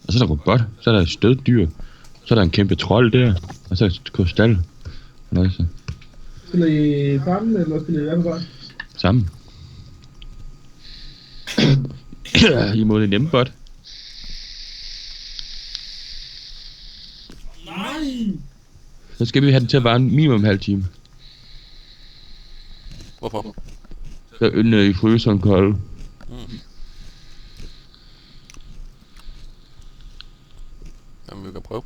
Og så er der robot, så er der et støddyr, så er der en kæmpe trold der, og så er der et krystal. Nice. Spiller I sammen, eller spiller I hver for sig? Sammen. Imod en nemmebot. Nej! Så skal vi have den til at vare minimum en halv time. Hvorfor? Så ølene i fryseren kolde. Jamen, vi kan prøve.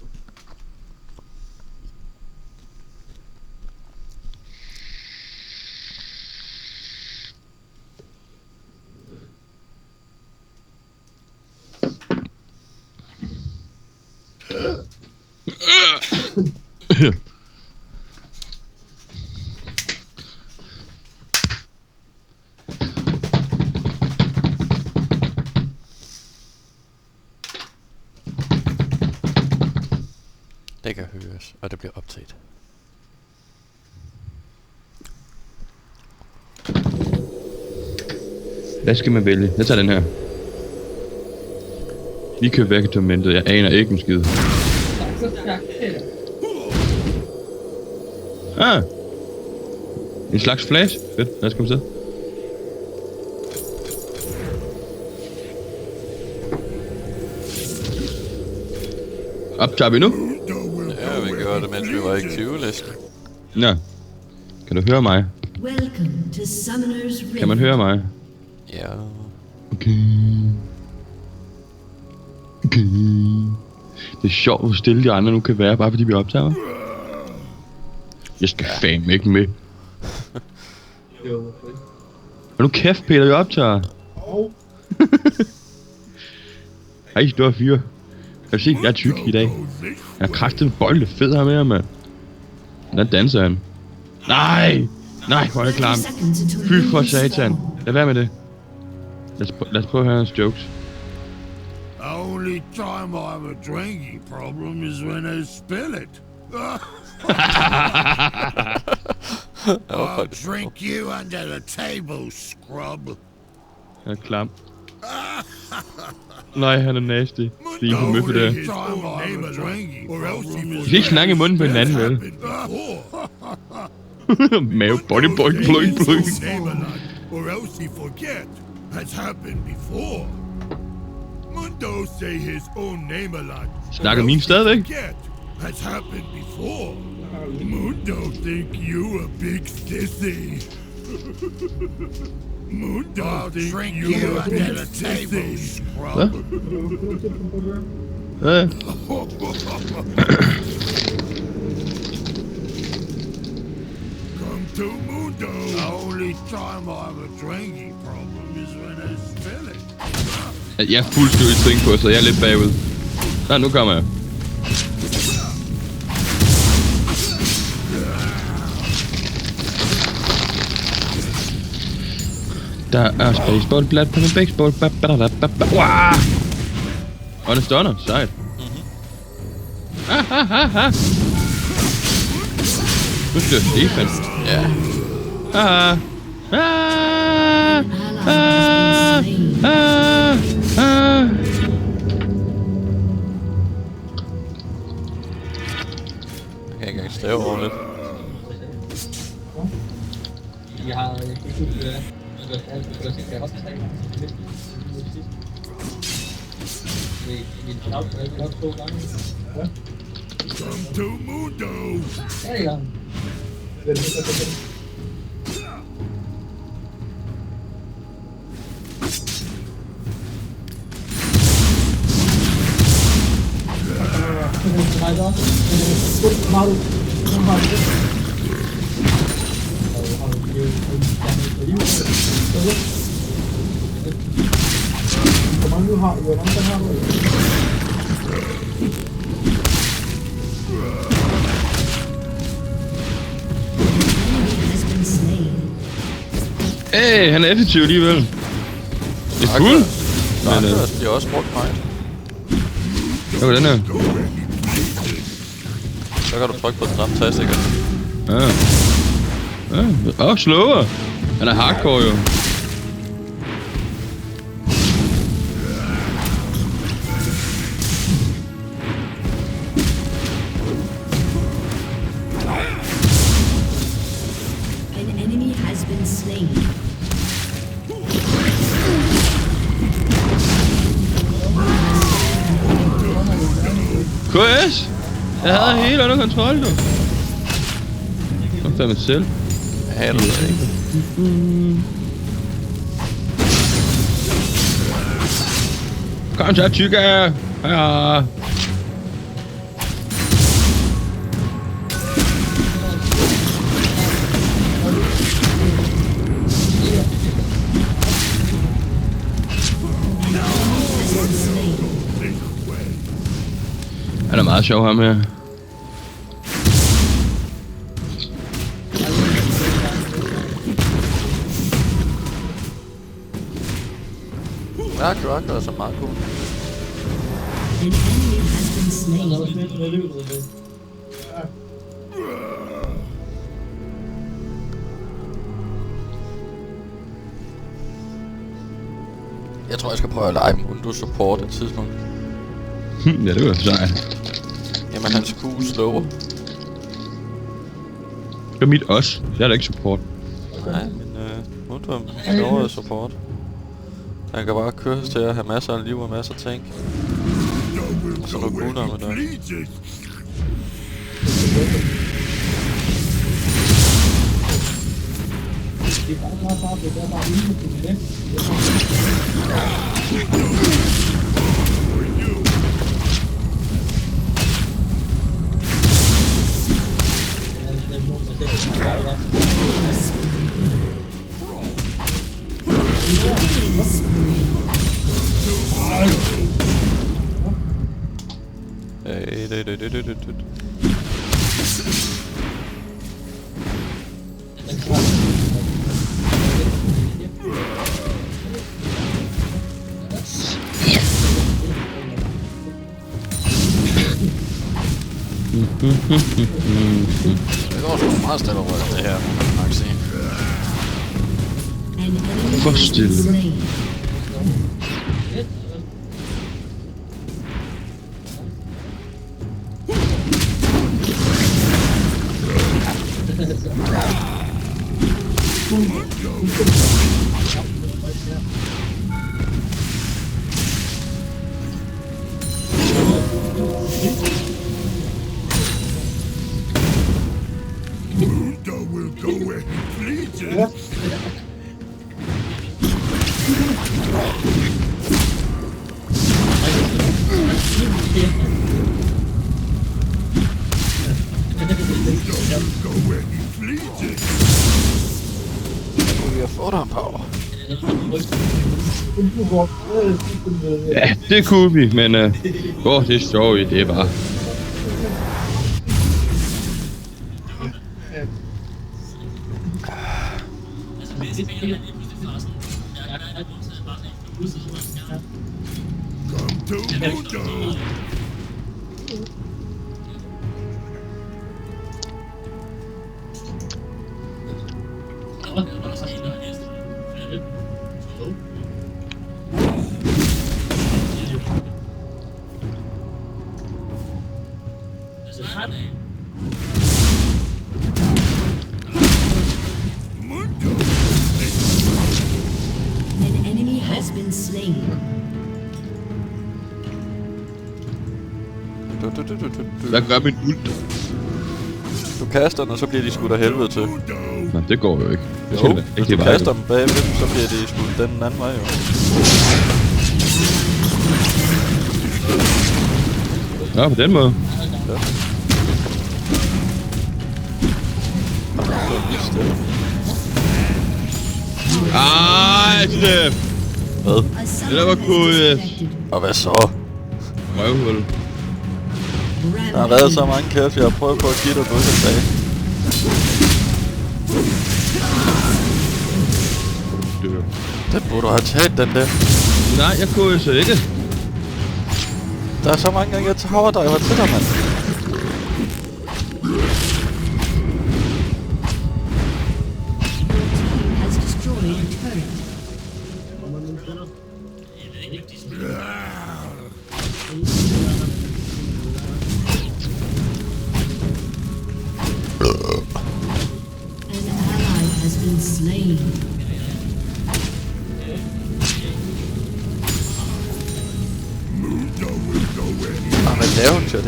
Det kan høres, og det bliver optaget. Hvad skal man vælge? Jeg tager den her. Vi køber vækketormentet. Jeg aner ikke en skid. Ah! En slags flash. Fedt. Lad os komme til. Optager vi nu? Ja, vi gjorde det, mens vi var i Q-listen. Nå. Kan du høre mig? Kan man høre mig? Ja. Okay. Okay. Det er sjovt, hvor stille de andre nu kan være, bare fordi vi optager. Jeg skal fandme ikke med. Jo, Og nu kæft, Peter, vi optager. Hej, store fyre. Kan du se, jeg er tyk i dag. Jeg har kraftet en bolde fed her med ham, mand. Hvordan danser han? Nej! Nej, hvor er det klam. Fy for satan. Lad være med det. Lad os prøve at høre hans jokes. Only time I have a drinking problem is when I spill it. I'll drink you under the table, scrub. Han er klam. Nej, han er nasty. Det er en på møffe der. Vi skal ikke snakke i munden på hinanden, vel? Mave, body, boy, bløj, bløj. Or else he forget. Has happened before. Mundo say his own name a lot. Snakker min stadigvæk? Has happened before. Mundo think you a big sissy. Mundo think you a big sissy. Hvad? Hvad? Come to Mundo. The only time I have a drinking problem is when I spill it. Jeg er fuldstændig sving på, så jeg er lidt bagud. Nå, nu kommer jeg. Der er spaceball-blad på min baseball. Wow! Og det stunner. Sejt. Nu skal jeg defense. Ja. Jeg kan ikke engang stave ordentligt. Jeg har ikke Come to Mundo. Ja. Hey, han er effektiv alligevel. Det er cool. Nej, det er også brugt mig. Hvad var den her? Så kan du trykke på knap 3 sikkert. Ja. Slower. Han er hardcore jo. KS! Jeg havde helt under kontrol, du. Kom fandme selv. Ja, du ved ikke. Kom så, tykke! Ja. Han er meget sjov ham her. Ja, Croc er så meget cool. An enemy has been slain. Jeg tror, jeg skal prøve at lege Mundo support et tidspunkt. Ja, det var sejt. Jamen, hans cool slower. Det er mit også. Jeg er da ikke support. Nej, men Mundo er support. Han kan bare køres til at have masser af liv og masser af tank. Og så noget cooldown med det. Det går sgu meget stille og roligt, det her, man kan sige. An enemy For has stille. been slain. Mundo will go where he pleases. Mundo will go where he pleases. Vi har fået ham power. Ja, det kunne vi, men det står i det bare. Come to Mundo. An enemy has been slain. Hvad gør min ult? Du kaster den, og så bliver de skudt af helvede til. Nå, det går jo ikke. Det Jo, skal da hvis ikke du bare kaster dem bagved, så bliver de skudt den anden vej jo. Nå, på den måde. Ja. Så er lige stille. Ej, Steff! Hvad? A summoner Det der var has cool, disconnected. Og hvad så? Røvhul. Der har været så mange kæft, jeg har prøvet på at give dig, du ikke har taget. Den burde du have taget, den der. Nej, jeg kunne så ikke. Der er så mange gange, jeg tager dig over til dig, mand. Has destroyed a turret. An ally has been slain. Mundo will go where he Ah, hvad laver hun til det?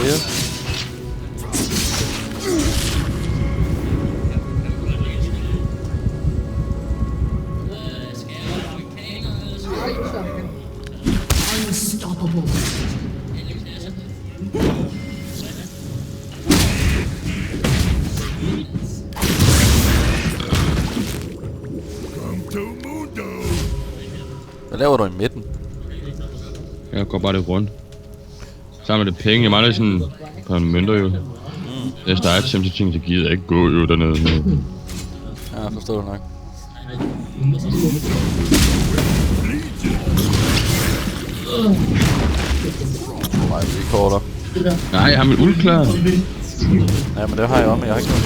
Unstoppable. Come to Mundo. Hvad laver du i midten? Jeg går bare lidt rundt. Sammen med det penge. Jeg mangler sådan et par mønter jo. Jeg starter til ting, så gider jeg ikke gå jo dernede. Ja, jeg forstår det nok. Nej, vi er kortere. Nej, jeg har min uld klar. Ja, men det har jeg om, men jeg har ikke noget.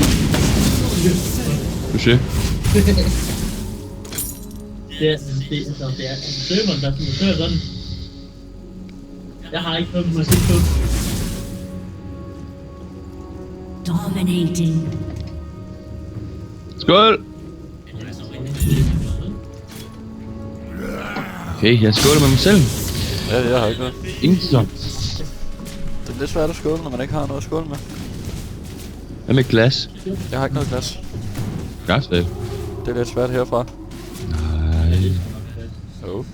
Du ser. Det er serveren, der er sådan. Jeg har ikke noget musik på. Dominating. Skål! Okay, jeg skåler med mig selv. Ja, jeg har ikke noget. Ingen så. Det er lidt svært at skåle, når man ikke har noget at skåle med. Hvad med glas? Jeg har ikke noget glas. Glas, vel? Det er lidt svært herfra. Nej. Jo.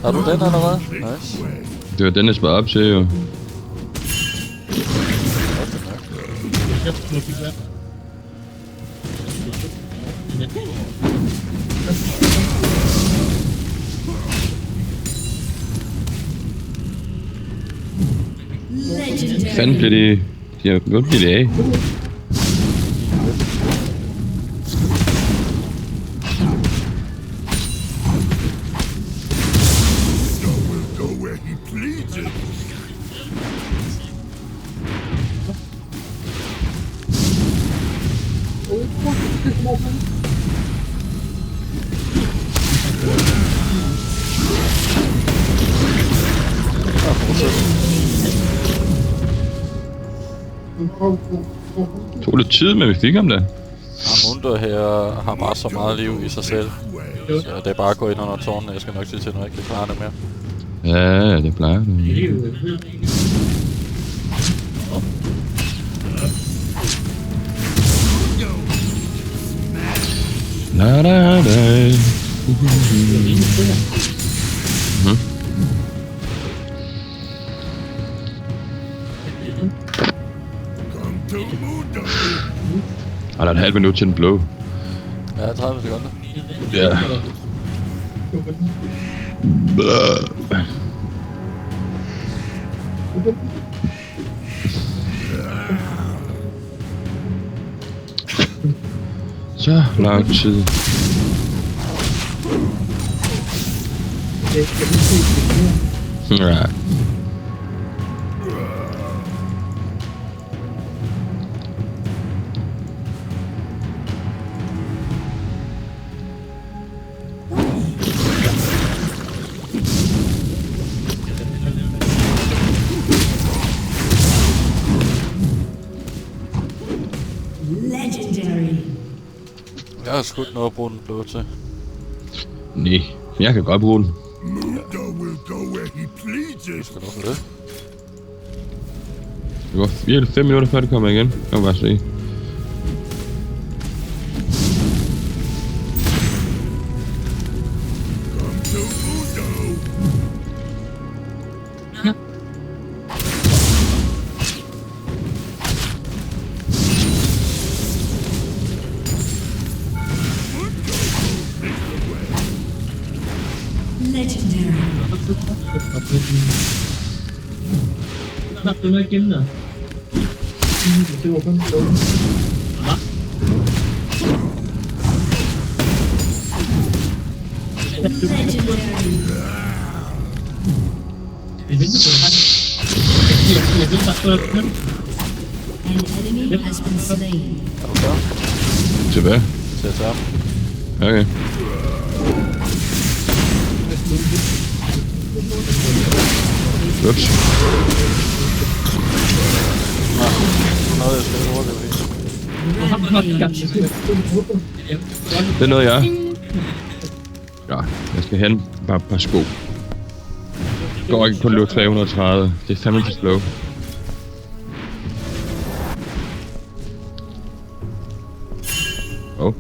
Har du den eller hvad? Nice. Det var den, jeg svarede op til jo. Legendary. Fanden bliver de... De har godt blive af. Go where he pleases. Tog lidt tid, men vi fik ham da. Mundo her har bare så meget liv i sig selv. Så det er bare at gå ind under tårnene. Jeg skal nok sige til, når jeg ikke kan klare det mere. Ja, det plejer det. La da da. Come to Mundo. Der er et halvt minut til den blå. Ja, 30 sekunder. Ja. Så lang tid. Ja. Legendary. Jeg har skudt noget at bruge den blå til. Nej, jeg kan godt bruge den. Mundo will go where he pleases. Skal du for det? Det går virkelig 5 minutter før det kommer igen. Jeg kan bare se. Come to Mundo. Legendary. Snap den ikke igen der. Det var kun stå. Legendary. Det venter på det. Jeg vil bare spørge dem. An enemy has been slain. Er du klar? Til hvad? Til at tage. Okay. Ups. Nå, jeg skal ikke hurtigt. Rampage. Det er noget, jeg... Ja, jeg skal have en par sko. Går ikke på løb 330. Det er fandme for slow. Oh.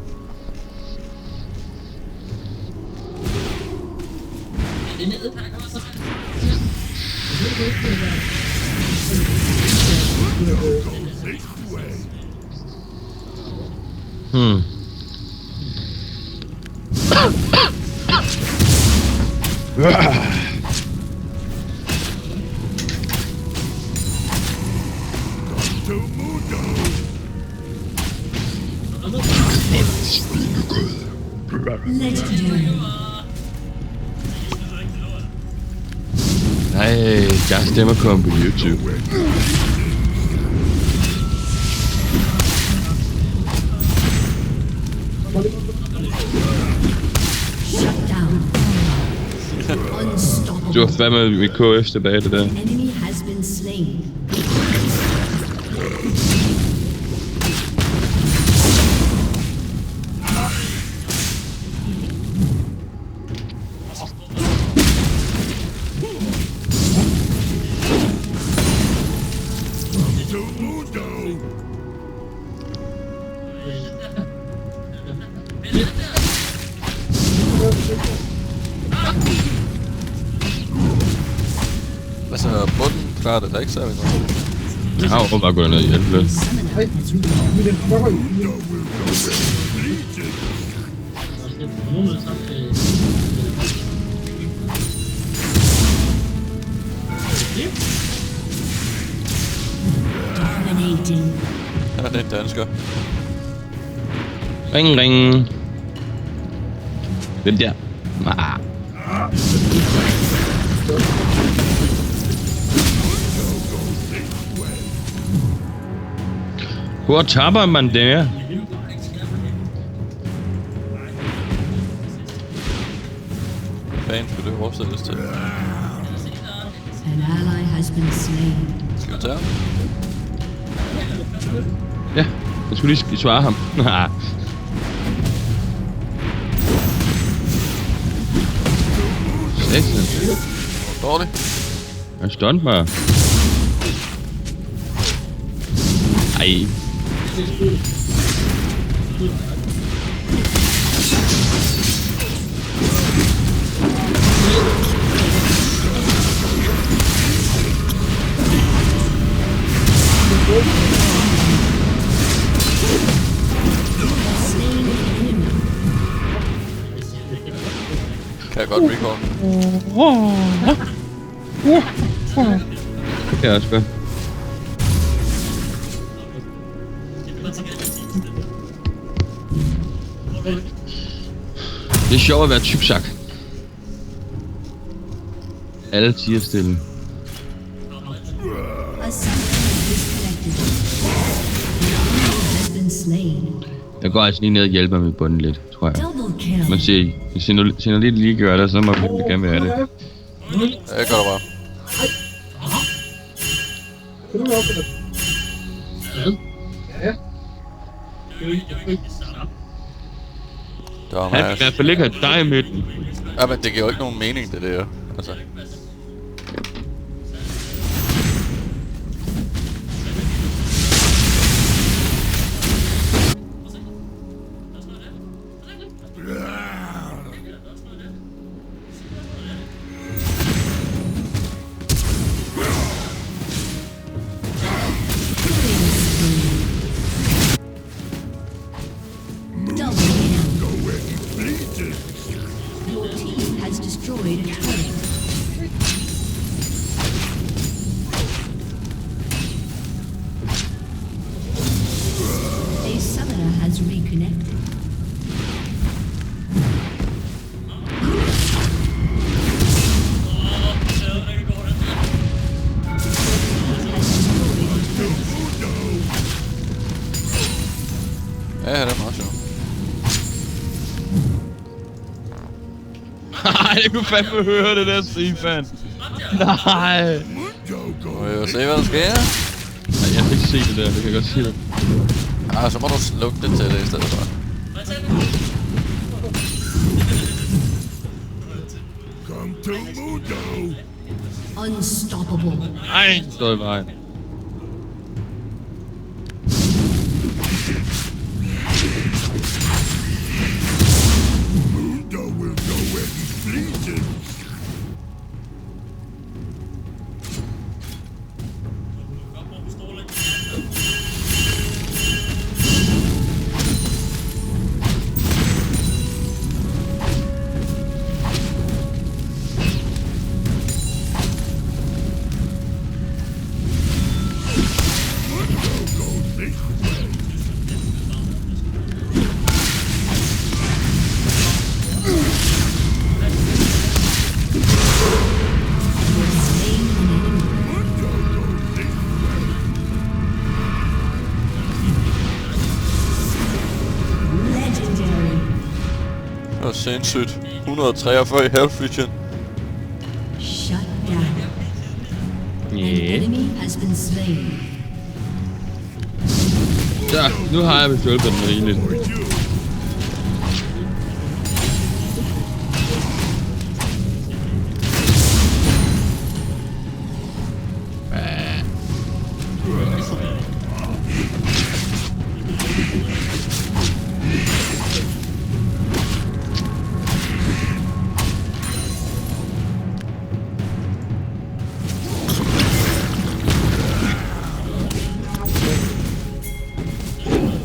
Legendary. Nej, jeg stemmer kom på YouTube. Shut down. Unstoppable. Du har fandme mit KF tilbage det der. An enemy has been slain. Altså, bunden klarer det da ikke særlig godt. Jeg har jo bare gået ned i hjælp lidt. Dominating. Ja, det er en dansker. Ring, ring. Hvem der? Ah. Hvor tapper man der? Fanden skulle det oversættes til. An ally has been slain. Skal vi tage ham? Ja, jeg skulle lige svare ham. Ah. Satan. Dårligt. Han stunt mig. Ej. Kan jeg godt recall. Det kan jeg også gøre. Det er sjovt at være tyksak. Alle tiger stille. A summoner has disconnected. An enemy has been slain. Jeg går altså lige ned og hjælper med bunden lidt, tror jeg. Double kill. Man siger, hvis jeg lidt lige gør det, så må jeg gerne vil have det. Ja, jeg gør det bare. Det var Han kan i Mads. hvert fald ikke have dig i midten. Ja, men det giver jo ikke nogen mening, det der. Altså. Double kill. Your team has destroyed a turret. A summoner has reconnected. Ja, det er meget sjovt. Nej, jeg kunne fandme høre det der Stefan. Nej. Må jeg jo se, hvad der sker? Nej, jeg kan ikke se det der, det kan jeg godt sige det. Ah, så må du slukke det til det i stedet for. Come to Mundo. Unstoppable. Nej, stod i vejen. Mundo will go where he pleases. Legendary. Det var sindssygt. 143 i health vision. Shut down. An Yeah. enemy has been slain. Ja, nu har jeg vist hjulpet den rigeligt.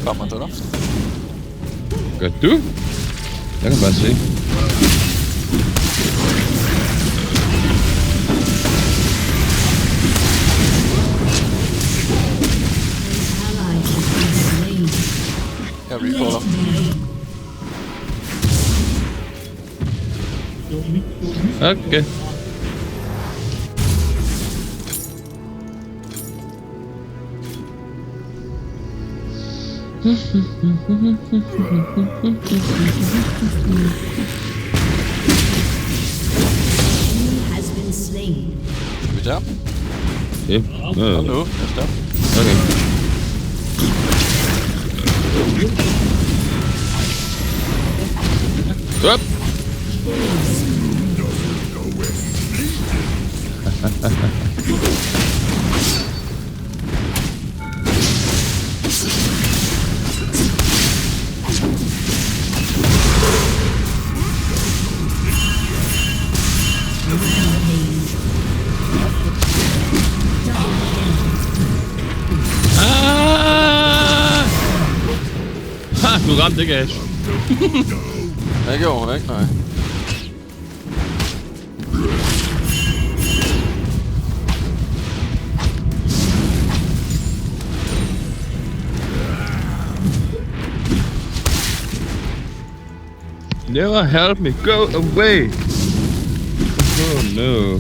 Kommer til dig. Gør du? Jeg kan bare se. Ally has been slain. Jeg recaller. Okay. Enemy has been slain. Skal vi tage? Ja. Og nu, næste op. Okay. Up. Ah! Ha, du ramte ikke Ash. Det gjorde hun ikke, nej. Never help me, go away! Oh no.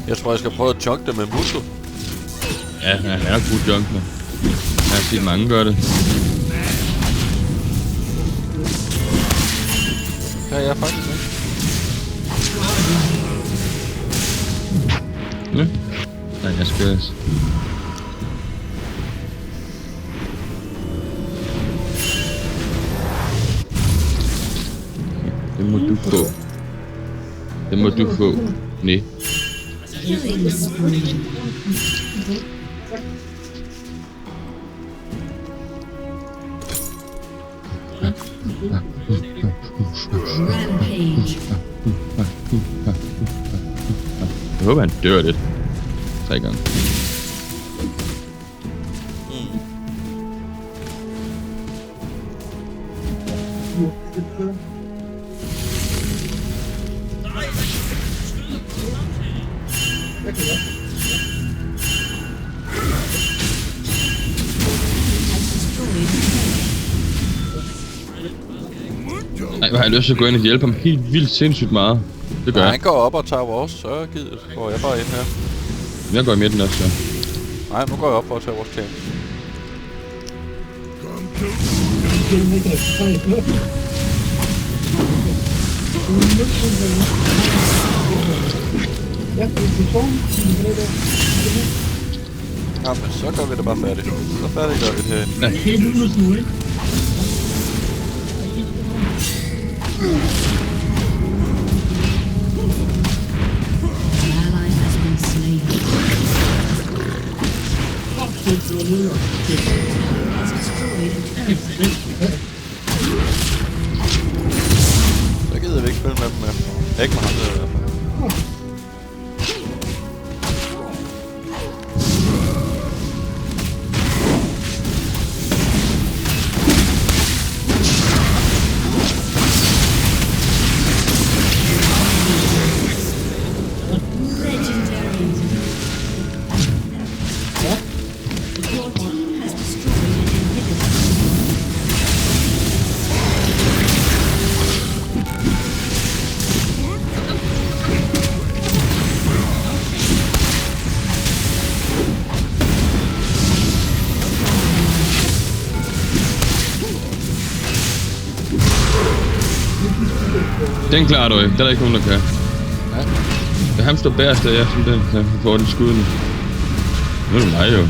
Jeg tror, jeg skal prøve at chunke det med Mundo. Ja, han er god junk med. Jeg har set mange gøre det. Ja, jeg er faktisk ikke. Ja. Nej, jeg skal... Det må du få. Det må du få. Nej. Killing spree. Rampage. Jeg håber, han dør lidt. 3 gange. Nej, hvor har jeg lyst til at gå ind og hjælpe ham helt vildt sindssygt meget. Det gør Nej, jeg. han går op og tager vores, så går jeg bare ind her. Jeg går i midten også, så. Nej, nu går jeg op for at tage vores camp. Come to Mundo. Jamen, så gør vi det bare færdigt. Så færdiggør vi det herinde. Helt uden nu, ikke? An ally has been slain. Has destroyed a turret. Så gider vi ikke spille med dem mere. Ikke med ham der i hvert fald. Legendary. Your team has destroyed an inhibitor. Den klarer du ikke. Der er der ikke nogen, der kan. Det er ham, står bærest af jer, som den, der får den skud nu. Nu er det mig jo.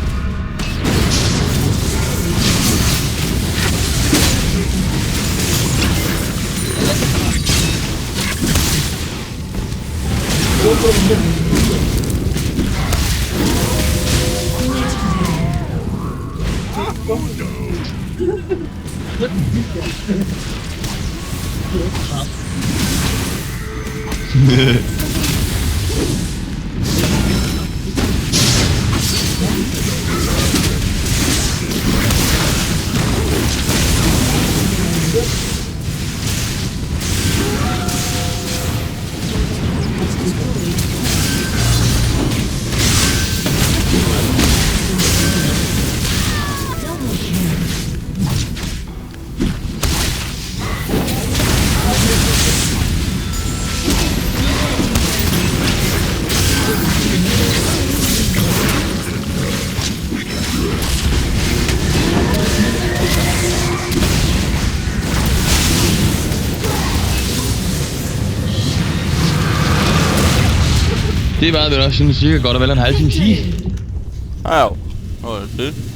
Det var vel også sådan cirka godt og vel en halv time. Ej, jo. Nå, det er det.